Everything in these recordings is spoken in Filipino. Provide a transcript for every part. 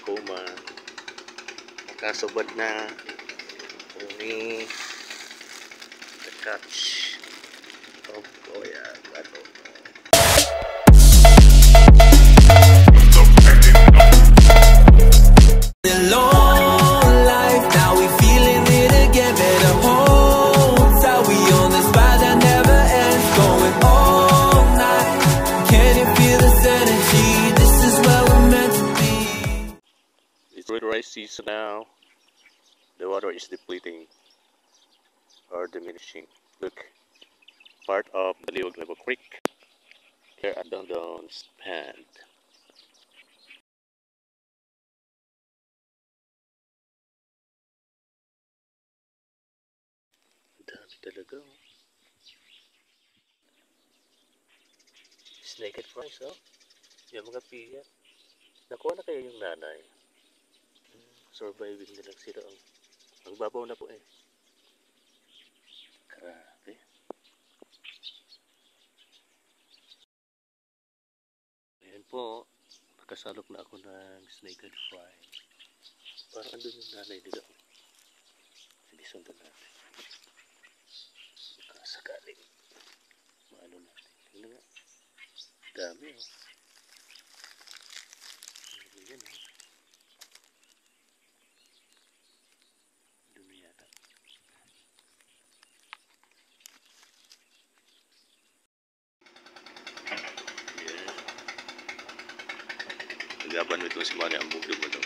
ako makasubad na ni the catch of Goya. It's dry season now. The water is depleting or diminishing. Look, part of the Liwag Level Creek here at Dondon's Pond. Dami talaga. Snake and fries, oh. Yung mga piya. Nakuha na kaya yung nanay. Surviving na lang sila. Ang babaw na po eh. Grabe. Ayan po. Nakasalok na ako ng snake and fry. Parang andun yung nanay nila. Sige, sundan natin. Sakaling maano natin. Tingnan nga. Dami oh. Ayan oh. Dumi yata. Ayan. Nagaban mo itong si Mani ang bugdog mo ito.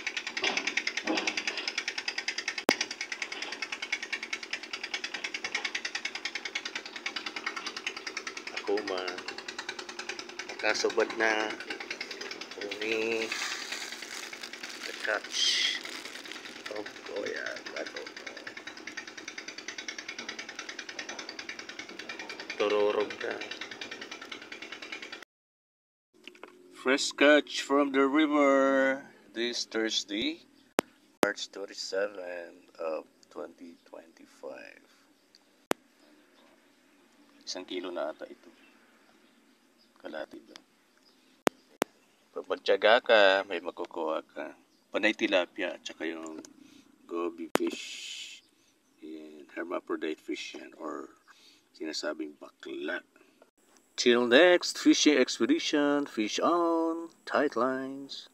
Ako makasubad na ni the catch of Goya. Tururog na. Fresh catch from the river this Thursday, March 27 of 2025. 1 kilo na ata ito. Kalahati daw. Pag magtiyaga ka, may makukuha ka. Panay tilapia at saka yung goby fish. And hermaphrodite fish yan or sinasabing bakla. Till next fishing expedition, fish on, tight lines.